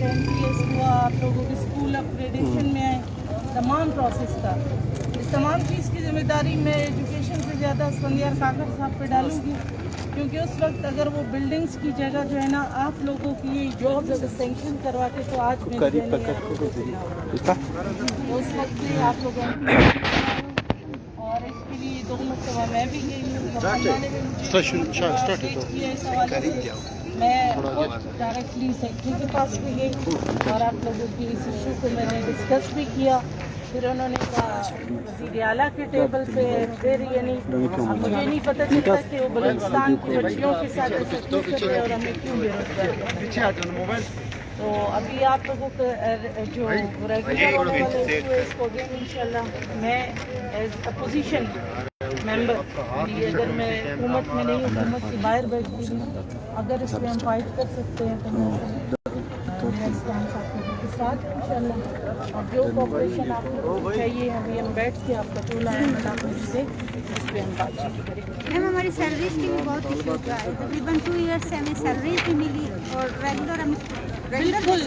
کا NTS ہوا, آپ لوگوں کے اسکول اپگریڈیشن میں آئے, تمام پروسیس کا اس تمام چیز کی ذمہ داری میں ایجوکیشن سے زیادہ اسفندیار کاکڑ صاحب پہ ڈالوں گی, کیونکہ اس وقت اگر وہ بلڈنگس کی جگہ جو ہے نا آپ لوگوں کی یہ جابز اگر سینکشن کرواتے تو آج میں اس وقت سے آپ لوگوں اور اس کے لیے 2 مرتبہ میں بھی گئی ہوں. میں ڈائریکٹلی سیکٹری کے پاس بھی گئی اور آپ لوگوں کی اس ایشو کو میں نے ڈسکس بھی کیا. پھر انہوں نے کہا وزیر اعلیٰ کے ٹیبل پہ پھر یعنی اب مجھے نہیں پتہ چلتا کہ وہ بلوچستان کی بچیوں کے ساتھ ایسا کیوں کر رہے اور ہمیں کیوں بے روزگار کر. تو ابھی آپ لوگوں کا جو ریگولر ہونے والے ایشو ہے اس کو اگین انشاءاللہ میں ایز اپوزیشن ممبر, اگر میں حکومت میں نہیں حکومت سے باہر بیٹھتی ہوں, اگر اس پہ ہم فائٹ کر سکتے ہیں تو میں ساتھ انشاءاللہ, اور جو کوپریشن آپ کو چاہیے ابھی ہم بیٹھ کے آپ کا ٹول آیا سے اس پہ ہم بات چیت کریں. میم ہماری سیلریز کی بھی بہت ایشو ہو رہا ہے, تقریباً 2 ایئرس سے ہمیں سیلریز بھی ملی اور بالکل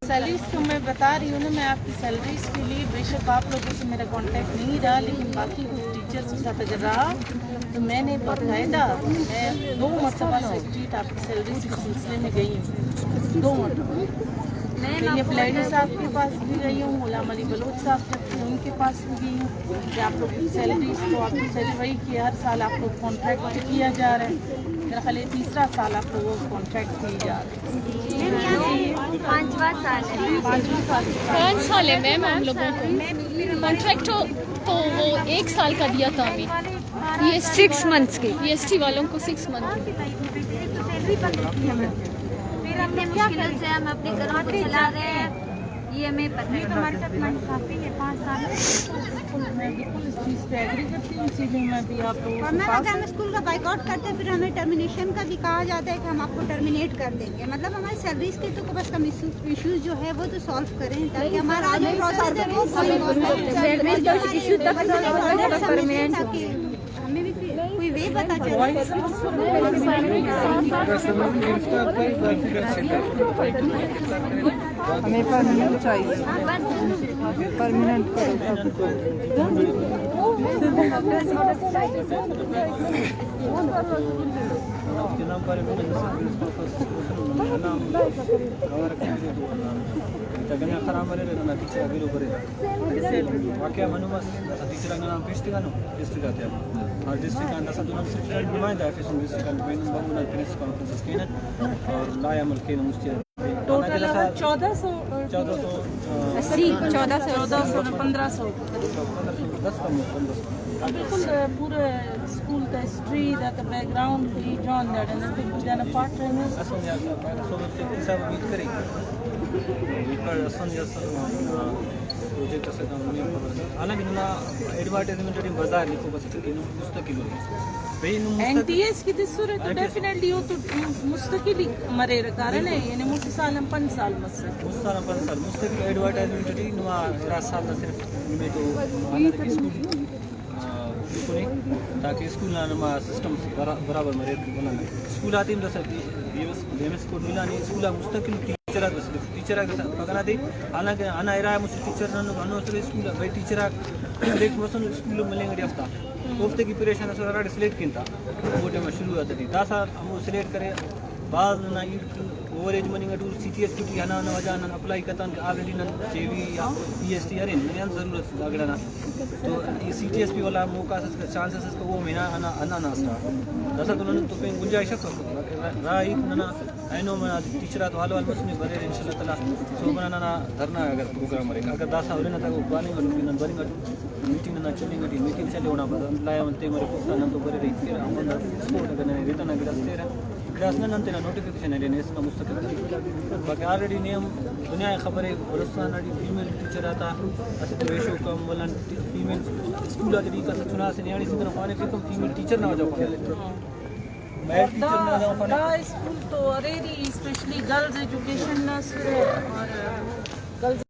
سیلریز تو میں بتا رہی ہوں نا, میں آپ کی سیلریز کے لیے بے شک آپ لوگوں سے میرا کانٹیکٹ نہیں رہا, لیکن باقی کچھ ٹیچرس کے ساتھ اگر رہا تو میں نے باقاعدہ میں 2 مرتبہ سیکریٹریٹ آپ کی سیلریز کے سلسلے میں گئی ہوں, 2 مرتبہ. میں یہ پلیڈر صاحب کے پاس بھی گئی ہوں, غلام علی بلوچ صاحب جب تھے ان کے پاس بھی گئی ہوں کہ آپ لوگ کی سیلریز تو آپ کی سیلری وہی کہ ہر سال آپ لوگ کانٹریکٹ کیا جا رہا ہے, میرا خیال 3 سال آپ لوگوں کو کانٹریکٹ کیے جا رہے ہیں. 5 سال ہے میم ہم لوگوں کو کانٹریکٹ تو وہ 1 سال کا دیا تھا ہمیں, یہ 6 منتھس کے EST والوں کو 6 منتھ اتنے مشکل سے ہم اپنے گھروں کو چلا رہے ہیں, یہ ہمیں پتہ ہے. ہمارے ساتھ ناانصافی ہے 5 سال میں بالکل اس چیز پہ ایگری کرتی ہوں, اسی لیے میں بھی آپ لوگوں اور میم اگر ہم اسکول کا بائک آؤٹ کرتے ہیں پھر ہمیں ٹرمینیشن کا بھی کہا جاتا ہے کہ ہم آپ کو ٹرمینیٹ کر دیں گے. مطلب ہماری سیلریز کے تو بس کم ایشوز جو ہے وہ تو سالو کریں تاکہ ہمارا ہمیں بھی کوئی وے پتہ چلے. ہمیں پرماننٹ چاہیے, پرماننٹ واقعہ معلومات ٹیچر نام پیشتی گانو ڈسٹرکٹ آتے ہیں اور ڈسٹرکٹ کا دسا دونوں سے نمائندہ ہے فیسن ڈسٹرکٹ کا بین بمنا پریس کانفرنس کے اور لا عمل کے مستیا ٹوٹل 1400 بالکل پورے اسکول کا ہسٹری کا بیک گراؤنڈ کی جان دیٹ اینڈ آئی تھنک جانا پارٹ رہنے اسن یا سو سے حساب امید کریں پر اسن یا پروجیکٹ سے کام نہیں خبر حالانکہ نا ایڈورٹائزمنٹ ڈی بازار لکھو بس کہ مستقل ہو NTS کی دسور تو ڈیفینیٹلی ہو تو مستقل مرے کارن ہے یعنی مستسالم 5 سال مستقل ایڈورٹائزمنٹ ڈی نما را سال صرف میں تو اسکول تاکہ اسکول نما سسٹم برابر مرے بنا اسکول آتی ہم دسا BMS کو ملا نہیں اسکول مستقل ٹیچر بس ٹیچر پکنا دے حالانکہ انا ارا مجھ ٹیچر نو سر اسکول بھائی ٹیچر سلیکٹ مسن اسکول ملیں گے ہفتہ ہفتے کی پریشان ہے سر سلیکٹ کینتا وہ ٹائم شروع ہوتا تھی داسا ہم سلیکٹ کرے بعض نا اوور ایج منی ٹور CTS کی ہنا نہ وجہ نہ اپلائی کرتان آلریڈی نہ JV یا PST ارے میں ضرورت اگڑنا تو یہ CTS بھی والا موقع چانسز اس کو وہ مہینہ انا نہ اسٹارٹ دسا تو تو پہ گنجائش ہے رائی نہ اینو میں ٹیچر تو حال مسنی بھرے انشاءاللہ تعالی سو بنانا دھرنا اگر پروگرام رہے اگر داسا اور نہ تو پلاننگ اور بننگ میٹنگ نہ چلیں گی میٹنگ چلے ہونا لایا منتے میرے کو نہ تو بھرے رہی کہ ہم سپورٹ اگر نہیں رہتا نہ گراستے رہے گراسنا نہ نوٹیفیکیشن ہے اس کا مستقل باقی آلریڈی نیم دنیا خبر ہے بلوچستان فیمیل ٹیچر آتا ایسے تو ریشو کم بولن فیمیل اسکول آتی کا چنا سے نیاڑی سے طرف کم فیمیل ٹیچر نہ ہو جاؤ میل ٹیچر نہ ہو جاؤ اسکول تو ریری اسپیشلی گرلز ایجوکیشن نہ اور گرلز